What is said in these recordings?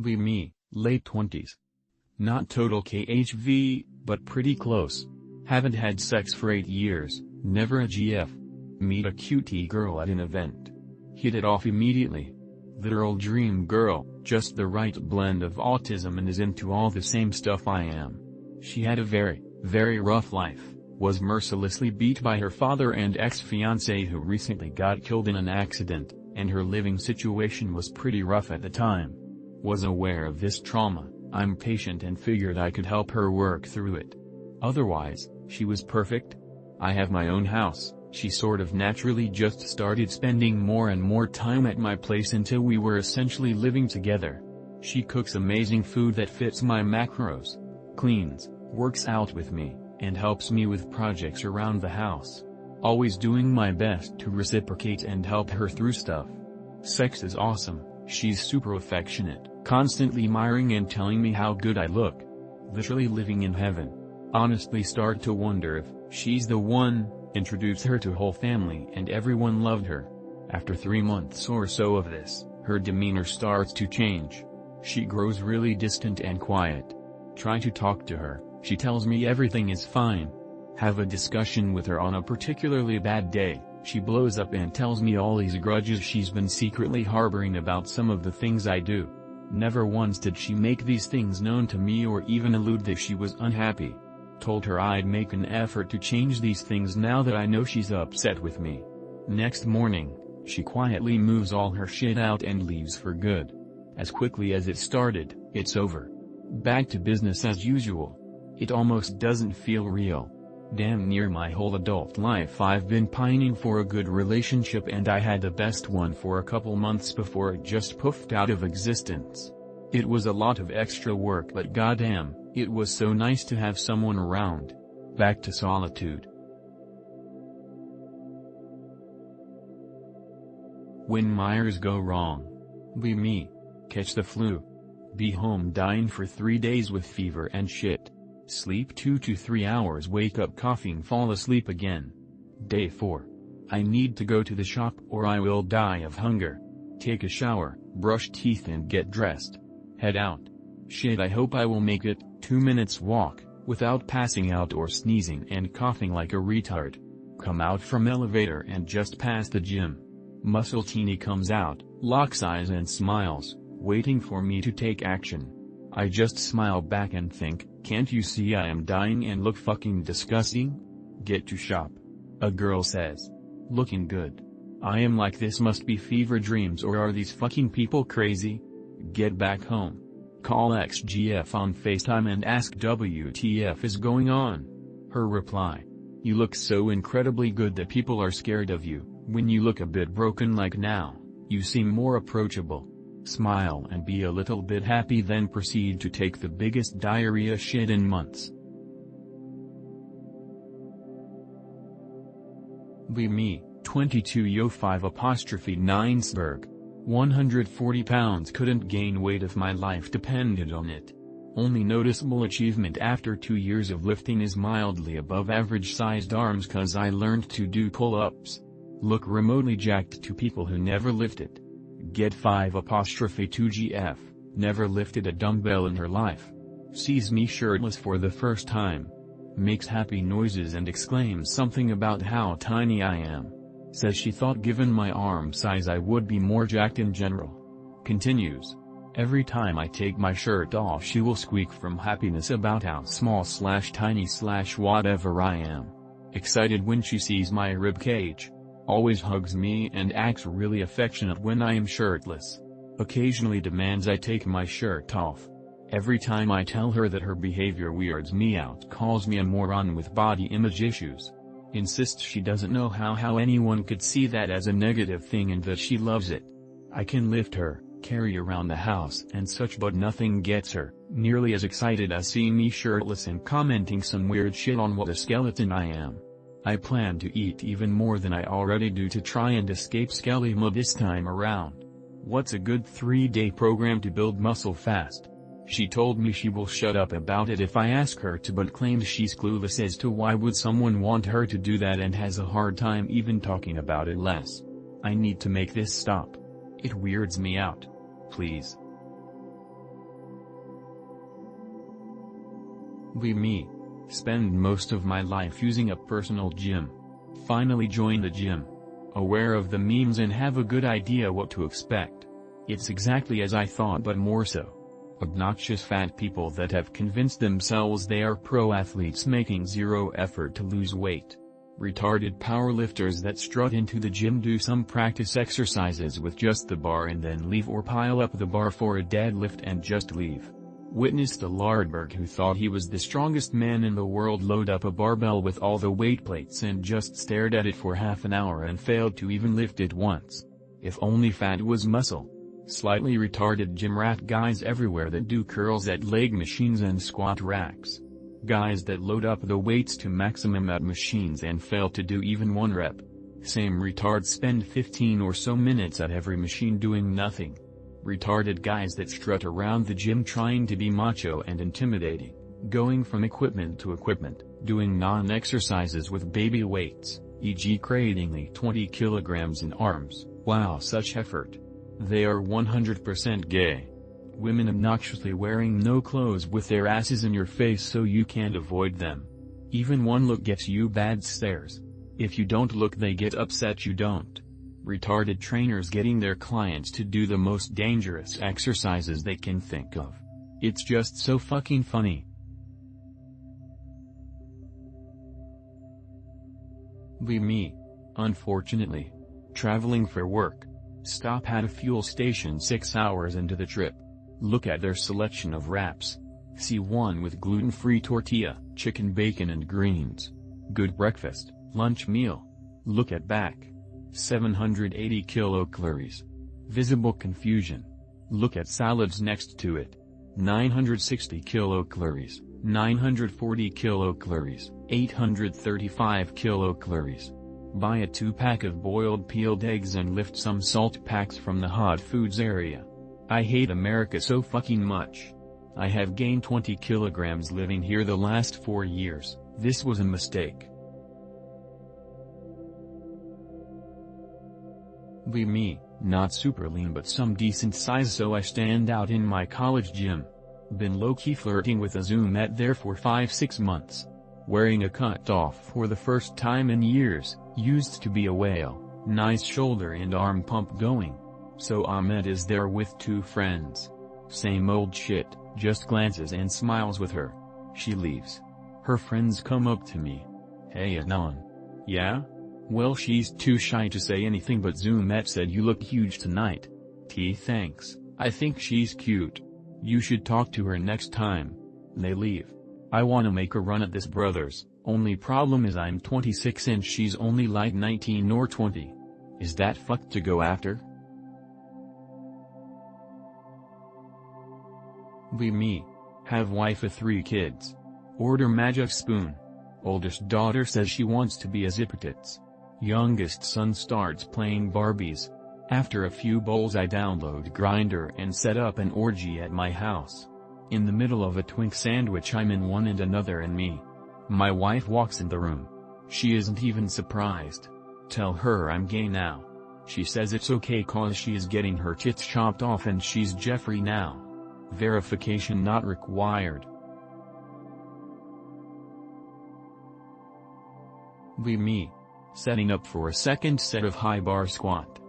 Be me, late 20s. Not total KHV, but pretty close. Haven't had sex for 8 years, never a GF. Meet a cutie girl at an event. Hit it off immediately. Literal dream girl, just the right blend of autism and is into all the same stuff I am. She had a very, very rough life, was mercilessly beat by her father and ex-fiancé who recently got killed in an accident, and her living situation was pretty rough at the time. Was aware of this trauma, I'm patient and figured I could help her work through it. Otherwise, she was perfect. I have my own house. She sort of naturally just started spending more and more time at my place until we were essentially living together. She cooks amazing food that fits my macros, cleans, works out with me, and helps me with projects around the house. Always doing my best to reciprocate and help her through stuff. Sex is awesome, she's super affectionate, constantly admiring and telling me how good I look. Literally living in heaven. Honestly start to wonder if she's the one. Introduced her to whole family and everyone loved her. After 3 months or so of this, her demeanor starts to change. She grows really distant and quiet. Try to talk to her, she tells me everything is fine. Have a discussion with her on a particularly bad day, she blows up and tells me all these grudges she's been secretly harboring about some of the things I do. Never once did she make these things known to me or even allude that she was unhappy. Told her I'd make an effort to change these things now that I know she's upset with me. Next morning, she quietly moves all her shit out and leaves for good. As quickly as it started, it's over. Back to business as usual. It almost doesn't feel real. Damn near my whole adult life I've been pining for a good relationship and I had the best one for a couple months before it just poofed out of existence. It was a lot of extra work but goddamn, it was so nice to have someone around. Back to solitude. When Myers go wrong. Be me. Catch the flu. Be home dying for 3 days with fever and shit. Sleep 2 to 3 hours, wake up coughing, fall asleep again. Day 4. I need to go to the shop or I will die of hunger. Take a shower, brush teeth and get dressed. Head out. Shit, I hope I will make it. 2 minutes walk, without passing out or sneezing and coughing like a retard. Come out from elevator and just past the gym. Muscle teeny comes out, locks eyes and smiles, waiting for me to take action. I just smile back and think, can't you see I am dying and look fucking disgusting? Get to shop. A girl says. Looking good. I am like, this must be fever dreams or are these fucking people crazy? Get back home. Call XGF on FaceTime and ask WTF is going on. Her reply. You look so incredibly good that people are scared of you. When you look a bit broken like now, you seem more approachable. Smile and be a little bit happy, then proceed to take the biggest diarrhea shit in months. Be me, 22 yo 5'9"'sberg. 140 pounds, couldn't gain weight if my life depended on it. Only noticeable achievement after 2 years of lifting is mildly above average sized arms cause I learned to do pull-ups. Look remotely jacked to people who never lifted. Get 5'2"GF, never lifted a dumbbell in her life. Sees me shirtless for the first time. Makes happy noises and exclaims something about how tiny I am. Says she thought given my arm size I would be more jacked in general. Continues. Every time I take my shirt off she will squeak from happiness about how small/tiny/whatever I am. Excited when she sees my ribcage. Always hugs me and acts really affectionate when I am shirtless. Occasionally demands I take my shirt off. Every time I tell her that her behavior weirds me out, calls me a moron with body image issues. Insists she doesn't know how anyone could see that as a negative thing and that she loves it. I can lift her, carry around the house and such, but nothing gets her nearly as excited as seeing me shirtless and commenting some weird shit on what a skeleton I am. I plan to eat even more than I already do to try and escape skelly mode this time around. What's a good 3-day program to build muscle fast? She told me she will shut up about it if I ask her to, but claims she's clueless as to why would someone want her to do that and has a hard time even talking about it less. I need to make this stop. It weirds me out. Please. Me. Spend most of my life using a personal gym. Finally join the gym. Aware of the memes and have a good idea what to expect. It's exactly as I thought but more so. Obnoxious fat people that have convinced themselves they are pro athletes making zero effort to lose weight. Retarded powerlifters that strut into the gym, do some practice exercises with just the bar and then leave, or pile up the bar for a deadlift and just leave. Witness the Lardberg who thought he was the strongest man in the world load up a barbell with all the weight plates and just stared at it for half an hour and failed to even lift it once. If only fat was muscle. Slightly retarded gym rat guys everywhere that do curls at leg machines and squat racks. Guys that load up the weights to maximum at machines and fail to do even one rep. Same retards spend 15 or so minutes at every machine doing nothing. Retarded guys that strut around the gym trying to be macho and intimidating, going from equipment to equipment, doing non-exercises with baby weights, e.g. cratingly 20 kilograms in arms. Wow, such effort. They are 100% gay. Women obnoxiously wearing no clothes with their asses in your face so you can't avoid them. Even one look gets you bad stares. If you don't look they get upset you don't. Retarded trainers getting their clients to do the most dangerous exercises they can think of. It's just so fucking funny. Me. Unfortunately. Traveling for work. Stop at a fuel station 6 hours into the trip. Look at their selection of wraps. See one with gluten-free tortilla, chicken, bacon and greens. Good breakfast, lunch meal. Look at back. 780 kilocalories. Visible confusion. Look at salads next to it. 960 kilocalories, 940 kilocalories, 835 kilocalories. Buy a 2-pack of boiled peeled eggs and lift some salt packs from the hot foods area. I hate America so fucking much. I have gained 20 kilograms living here the last 4 years, this was a mistake. Me, not super lean but some decent size so I stand out in my college gym. Been low-key flirting with a Zoomette there for 5-6 months. Wearing a cut-off for the first time in years, used to be a whale, nice shoulder and arm pump going. So Ahmed is there with 2 friends. Same old shit, just glances and smiles with her. She leaves. Her friends come up to me. Hey Adnan. Yeah? Well she's too shy to say anything but Zoomette said you look huge tonight. Thanks, I think she's cute. You should talk to her next time. They leave. I wanna make a run at this brothers, only problem is I'm 26 and she's only like 19 or 20. Is that fucked to go after? Me. Have wife of 3 kids. Order magic spoon. Oldest daughter says she wants to be a Zippetits. Youngest son starts playing Barbies. After a few bowls I download Grindr and set up an orgy at my house. In the middle of a twink sandwich I'm in one and another and me. My wife walks in the room. She isn't even surprised. Tell her I'm gay now. She says it's okay cause she is getting her tits chopped off and she's Jeffrey now. Verification not required. Me. Setting up for a second set of high bar squat.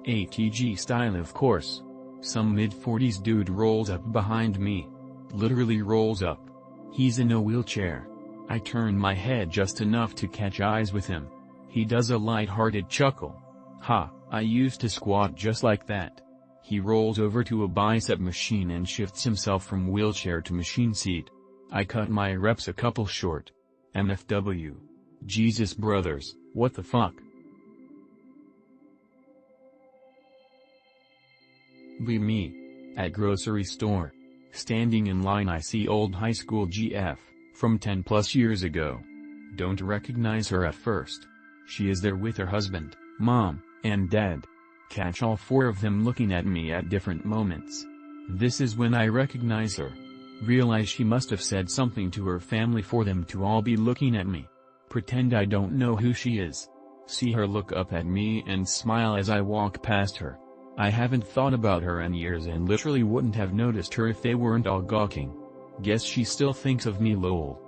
ATG style of course. Some mid-40s dude rolls up behind me. Literally rolls up. He's in a wheelchair. I turn my head just enough to catch eyes with him. He does a light-hearted chuckle. Ha, I used to squat just like that. He rolls over to a bicep machine and shifts himself from wheelchair to machine seat. I cut my reps a couple short. MFW. Jesus brothers, what the fuck? Me. At grocery store. Standing in line I see old high school GF, from 10 plus years ago. Don't recognize her at first. She is there with her husband, mom, and dad. Catch all 4 of them looking at me at different moments. This is when I recognize her. Realize she must have said something to her family for them to all be looking at me. Pretend I don't know who she is. See her look up at me and smile as I walk past her. I haven't thought about her in years and literally wouldn't have noticed her if they weren't all gawking. Guess she still thinks of me lol.